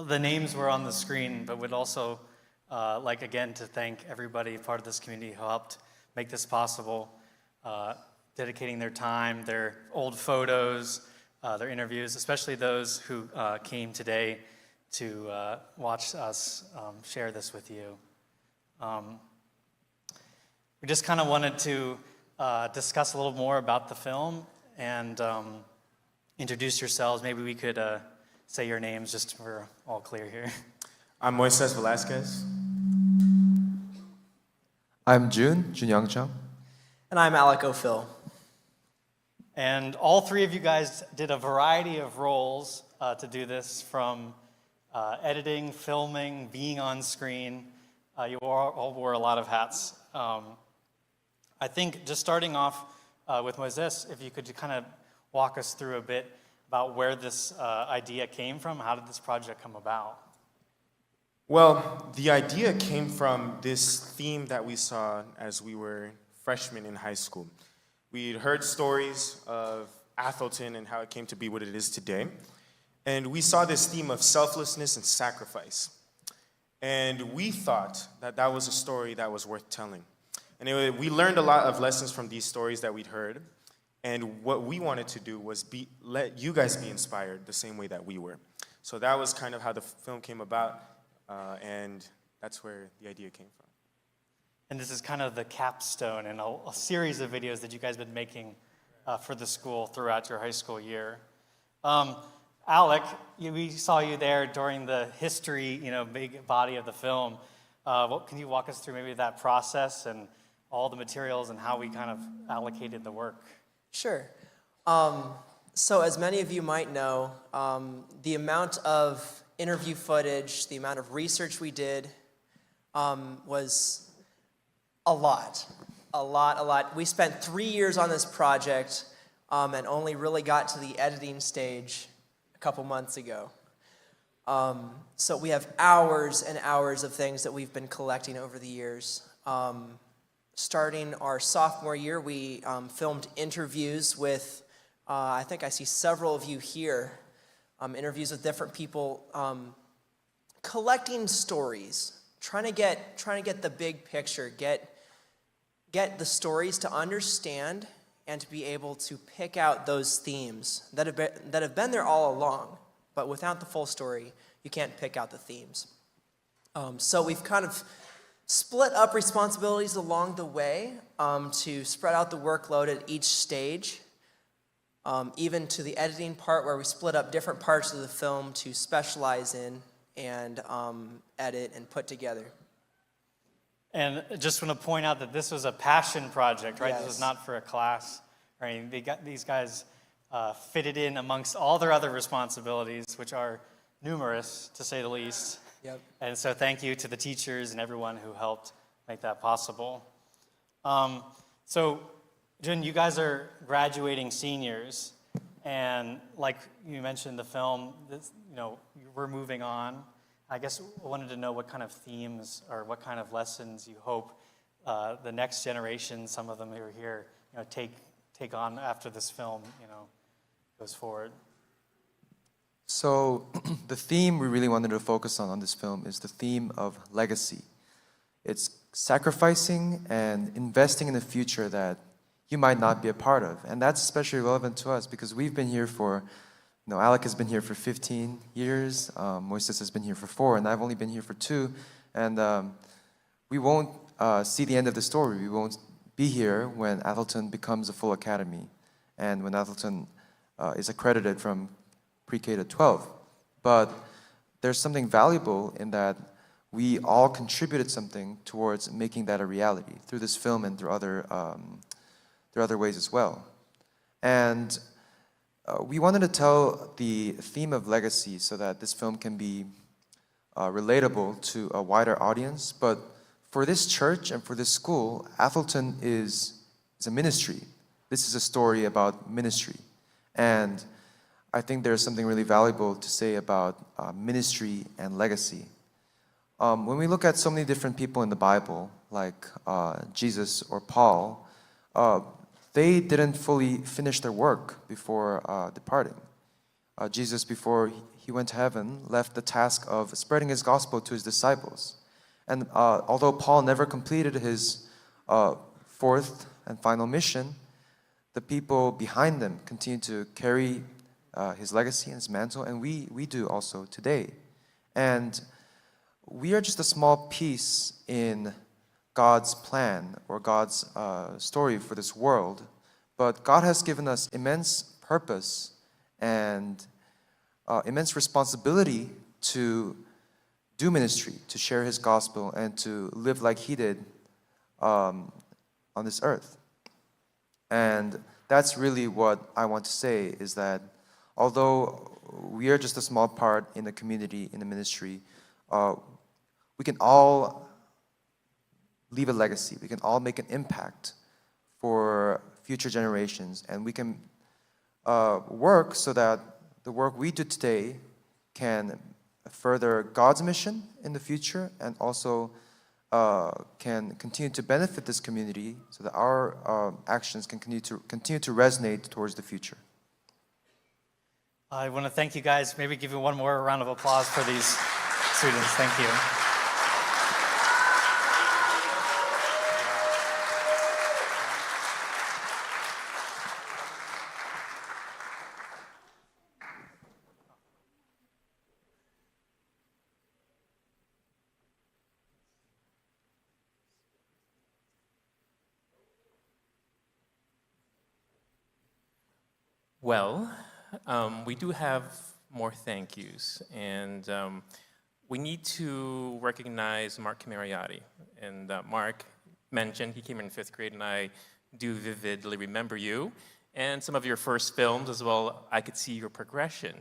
The names were on the screen, but would also like again to thank everybody part of this community who helped make this possible, dedicating their time, their old photos, their interviews, especially those who came today to watch us share this with you. We just kind of wanted to discuss a little more about the film and introduce yourselves. Maybe we could say your names just so we're all clear here. I'm Moises Velasquez. I'm Jun Youngchung. And I'm Alec O'Phil. And all three of you guys did a variety of roles to do this, from editing, filming, being on screen. You all wore a lot of hats. I think just starting off with Moises, if you could kind of walk us through a bit about where this idea came from. How did this project come about? Well, the idea came from this theme that we saw as we were freshmen in high school. We'd heard stories of Atholton and how it came to be what it is today. And we saw this theme of selflessness and sacrifice. And we thought that that was a story that was worth telling. And we learned a lot of lessons from these stories that we'd heard. And what we wanted to do was let you guys be inspired the same way that we were. So that was kind of how the film came about. And that's where the idea came from. And this is kind of the capstone in a series of videos that you guys have been making for the school throughout your high school year. Alec, we saw you there during the history, big body of the film. Can you walk us through maybe that process and all the materials and how we kind of allocated the work? Sure. So as many of you might know, the amount of interview footage, the amount of research we did was a lot. We spent 3 years on this project and only really got to the editing stage a couple months ago. So we have hours and hours of things that we've been collecting over the years. Starting our sophomore year, we filmed interviews with, I think I see several of you here, interviews with different people, collecting stories, trying to get the big picture, get the stories to understand and to be able to pick out those themes that have been there all along, but without the full story, you can't pick out the themes. So we've kind of split up responsibilities along the way to spread out the workload at each stage, even to the editing part where we split up different parts of the film to specialize in and edit and put together. And I just want to point out that this was a passion project, right? Yes. This was not for a class. Right? These guys fitted in amongst all their other responsibilities, which are numerous, to say the least. Yep. And so thank you to the teachers and everyone who helped make that possible. So, Jun, you guys are graduating seniors, and like you mentioned in the film, we're moving on. I guess I wanted to know what kind of themes or what kind of lessons you hope the next generation, some of them who are here, take on after this film, goes forward. So the theme we really wanted to focus on this film is the theme of legacy. It's sacrificing and investing in a future that you might not be a part of. And that's especially relevant to us because we've been here for, Alec has been here for 15 years, Moises has been here for 4, and I've only been here for 2. And we won't see the end of the story. We won't be here when Atholton becomes a full academy and when Atholton is accredited from pre-K to 12. But there's something valuable in that we all contributed something towards making that a reality through this film and through other ways as well. And we wanted to tell the theme of legacy so that this film can be relatable to a wider audience. But for this church and for this school, Atholton is a ministry. This is a story about ministry. And I think there's something really valuable to say about ministry and legacy. When we look at so many different people in the Bible, like Jesus or Paul, they didn't fully finish their work before departing. Jesus, before he went to heaven, left the task of spreading his gospel to his disciples. And although Paul never completed his fourth and final mission, the people behind him continue to carry his legacy and his mantle, and we do also today. And we are just a small piece in God's plan or God's story for this world, but God has given us immense purpose and immense responsibility to do ministry, to share his gospel, and to live like he did on this earth. And that's really what I want to say, is that although we are just a small part in the community, in the ministry, we can all leave a legacy. We can all make an impact for future generations, and we can work so that the work we do today can further God's mission in the future, and also can continue to benefit this community, so that our actions can continue to resonate towards the future. I want to thank you guys. Maybe give you one more round of applause for these students. Thank you. Well, we do have more thank yous, and we need to recognize Mark Comberiate. And Mark mentioned he came in 5th grade, and I do vividly remember you and some of your first films as well. I could see your progression.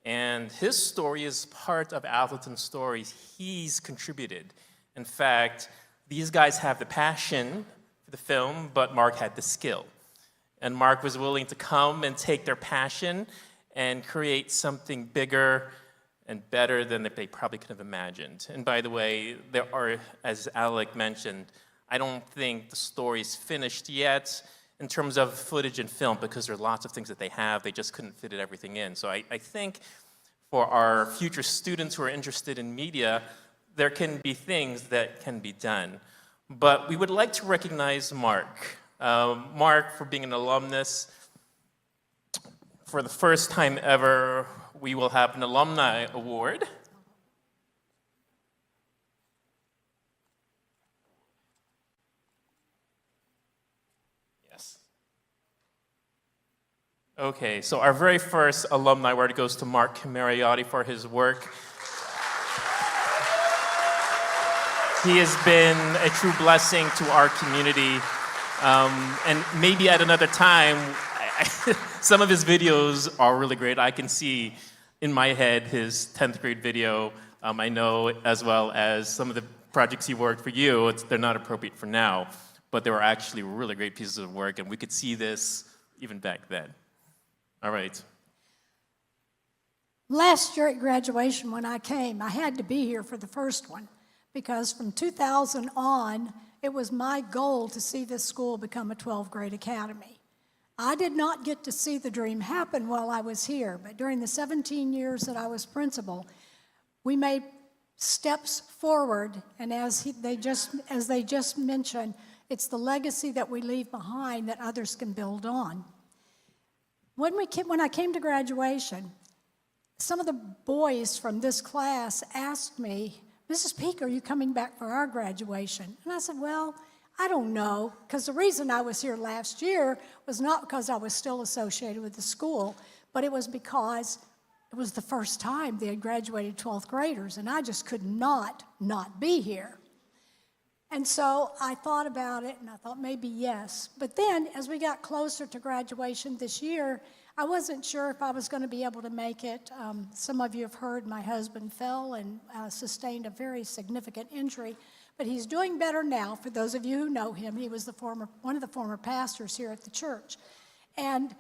And his story is part of Atholton's stories he's contributed. In fact, these guys have the passion for the film, but Mark had the skill. And Mark was willing to come and take their passion and create something bigger and better than they probably could have imagined. And by the way, there are, as Alec mentioned, I don't think the story is finished yet in terms of footage and film, because there are lots of things that they have. They just couldn't fit everything in. So I think for our future students who are interested in media, there can be things that can be done. But we would like to recognize Mark. Mark, for being an alumnus. For the first time ever, we will have an Alumni Award. Yes. Okay, so our very first Alumni Award goes to Mark Comberiate for his work. He has been a true blessing to our community. And maybe at another time, some of his videos are really great. I can see in my head his 10th grade video. I know, as well as some of the projects he worked for you, they're not appropriate for now, but they were actually really great pieces of work, and we could see this even back then. All right. Last year at graduation, when I came, I had to be here for the first one, because from 2000 on, it was my goal to see this school become a 12th grade academy. I did not get to see the dream happen while I was here, but during the 17 years that I was principal, we made steps forward, and as they just mentioned, it's the legacy that we leave behind that others can build on. When I came to graduation, some of the boys from this class asked me, "Mrs. Peeke, are you coming back for our graduation?" And I said, "Well, I don't know," because the reason I was here last year was not because I was still associated with the school, but it was because it was the first time they had graduated 12th graders, and I just could not be here. And so I thought about it, and I thought maybe yes. But then, as we got closer to graduation this year, I wasn't sure if I was going to be able to make it. Some of you have heard my husband fell and sustained a very significant injury, but he's doing better now. For those of you who know him, he was one of the former pastors here at the church. And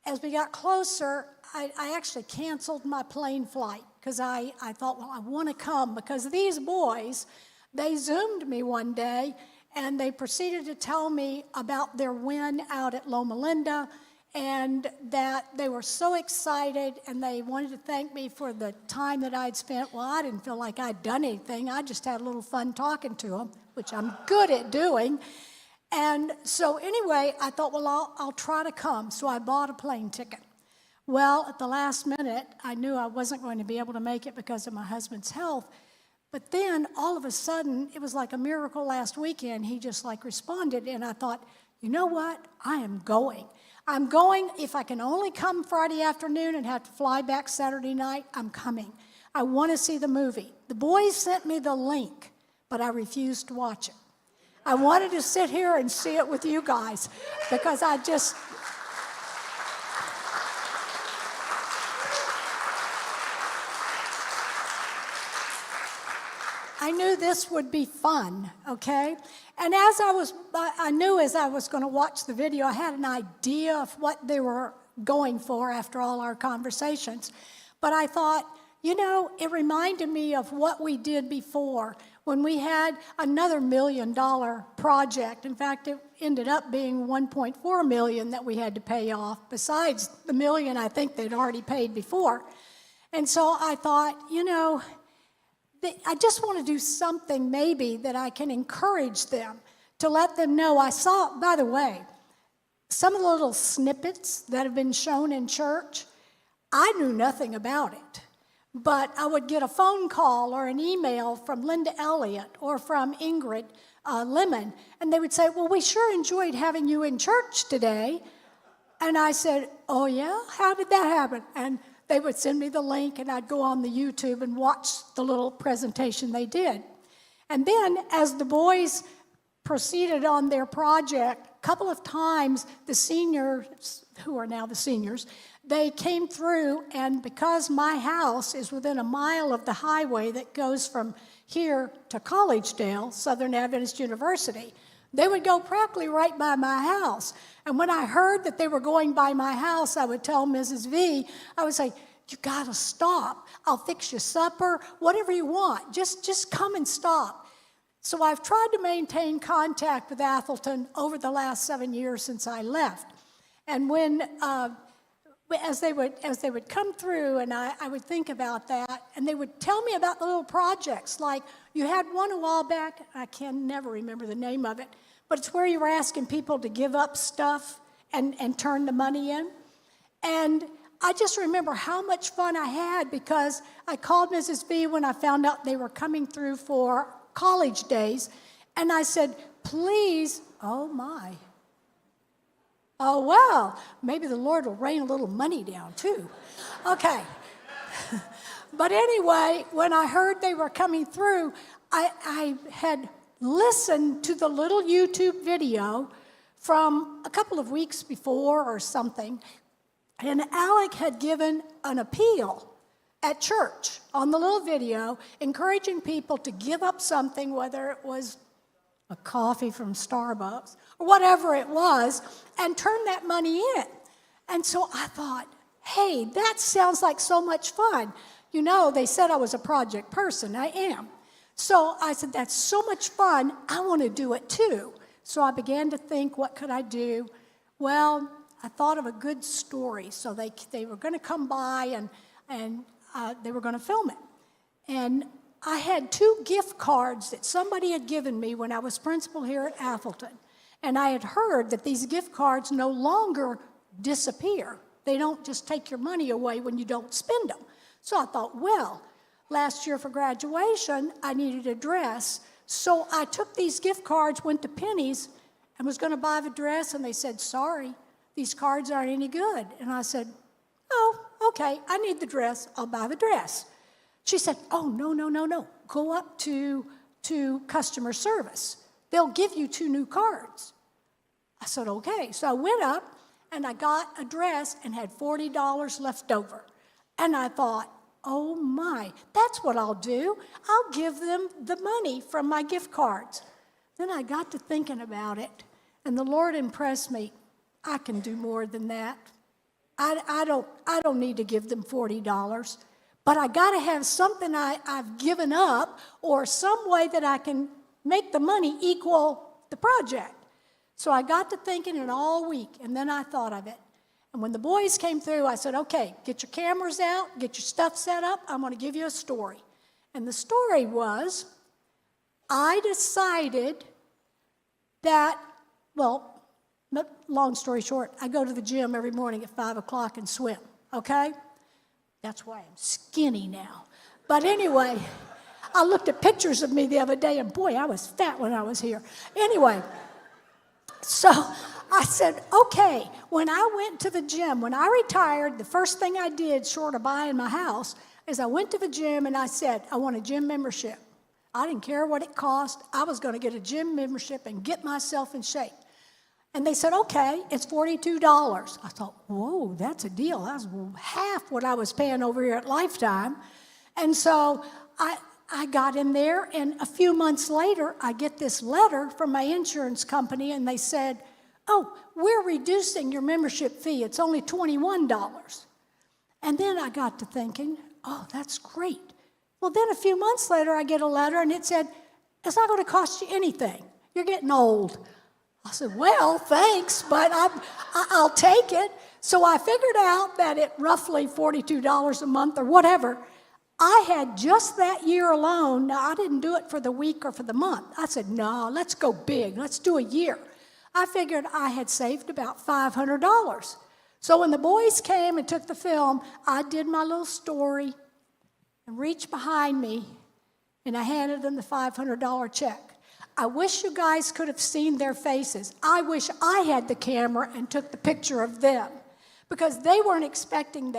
as we got closer, I actually canceled my plane flight because I thought, well, I want to come because these boys, they Zoomed me one day and they proceeded to tell me about their win out at Loma Linda and that they were so excited and they wanted to thank me for the time that I'd spent. Well, I didn't feel like I'd done anything. I just had a little fun talking to them, which I'm good at doing. And so anyway, I thought, well, I'll try to come. So I bought a plane ticket. Well, at the last minute, I knew I wasn't going to be able to make it because of my husband's health. But then all of a sudden, it was like a miracle last weekend. He just like responded, and I thought, you know what? I am going. I'm going. If I can only come Friday afternoon and have to fly back Saturday night, I'm coming. I want to see the movie. The boys sent me the link, but I refused to watch it. I wanted to sit here and see it with you guys because I knew this would be fun, okay? And I knew as I was going to watch the video, I had an idea of what they were going for after all our conversations. But I thought, you know, it reminded me of what we did before when we had another $1 million project. In fact, it ended up being $1.4 million that we had to pay off, besides the $1 million I think they'd already paid before. And so I thought, you know, I just want to do something maybe that I can encourage them to let them know. I saw, by the way, some of the little snippets that have been shown in church, I knew nothing about it. But I would get a phone call or an email from Linda Elliott or from Ingrid Lemon, and they would say, well, we sure enjoyed having you in church today. And I said, oh, yeah? How did that happen? And they would send me the link, and I'd go on the YouTube and watch the little presentation they did. And then as the boys proceeded on their project, a couple of times the seniors, who are now the seniors, they came through, and because my house is within a mile of the highway that goes from here to Collegedale, Southern Adventist University, they would go practically right by my house. And when I heard that they were going by my house, I would tell Mrs. V, I would say, you gotta stop. I'll fix you supper, whatever you want. Just come and stop. So I've tried to maintain contact with Atholton over the last 7 years since I left. And when, as they would come through, and I would think about that, and they would tell me about the little projects. Like you had one a while back, I can never remember the name of it, but it's where you were asking people to give up stuff and turn the money in. And I just remember how much fun I had because I called Mrs. V when I found out they were coming through for college days, and I said, please, oh my. Oh, well, maybe the Lord will rain a little money down too. Okay. But anyway, when I heard they were coming through, I had listened to the little YouTube video from a couple of weeks before or something, and Alec had given an appeal at church on the little video, encouraging people to give up something, whether it was a coffee from Starbucks or whatever it was, and turn that money in. And so I thought, hey, that sounds like so much fun. You know, they said I was a project person. I am. So I said, that's so much fun. I want to do it too. So I began to think, what could I do? Well, I thought of a good story. So they were going to come by and they were going to film it. And I had 2 gift cards that somebody had given me when I was principal here at Atholton. And I had heard that these gift cards no longer disappear. They don't just take your money away when you don't spend them. So I thought, well, last year for graduation, I needed a dress. So I took these gift cards, went to Penny's, and was going to buy the dress, and they said, sorry, these cards aren't any good. And I said, oh, okay, I need the dress. I'll buy the dress. She said, oh, no. Go up to customer service. They'll give you 2 new cards. I said, okay. So I went up, and I got a dress and had $40 left over. And I thought, oh, my, that's what I'll do. I'll give them the money from my gift cards. Then I got to thinking about it, and the Lord impressed me. I can do more than that. I don't need to give them $40. But I got to have something I've given up or some way that I can make the money equal the project. So I got to thinking it all week, and then I thought of it. And when the boys came through, I said, okay, get your cameras out, get your stuff set up. I'm going to give you a story. And the story was, I decided that, well, long story short, I go to the gym every morning at 5 o'clock and swim, okay? That's why I'm skinny now. But anyway, I looked at pictures of me the other day, and boy, I was fat when I was here. Anyway, so I said, okay, when I went to the gym, when I retired, the first thing I did, short of buying my house, is I went to the gym and I said, I want a gym membership. I didn't care what it cost. I was going to get a gym membership and get myself in shape. And they said, okay, it's $42. I thought, whoa, that's a deal. That's half what I was paying over here at Lifetime. And so I got in there, and a few months later, I get this letter from my insurance company, and they said, oh, we're reducing your membership fee. It's only $21. And then I got to thinking, oh, that's great. Well, then a few months later, I get a letter, and it said, it's not going to cost you anything. You're getting old. I said, well, thanks, but I'll take it. So I figured out that at roughly $42 a month or whatever, I had just that year alone. Now, I didn't do it for the week or for the month. I said, no, let's go big. Let's do a year. I figured I had saved about $500. So when the boys came and took the film, I did my little story and reached behind me, and I handed them the $500 check. I wish you guys could have seen their faces. I wish I had the camera and took the picture of them, because they weren't expecting that.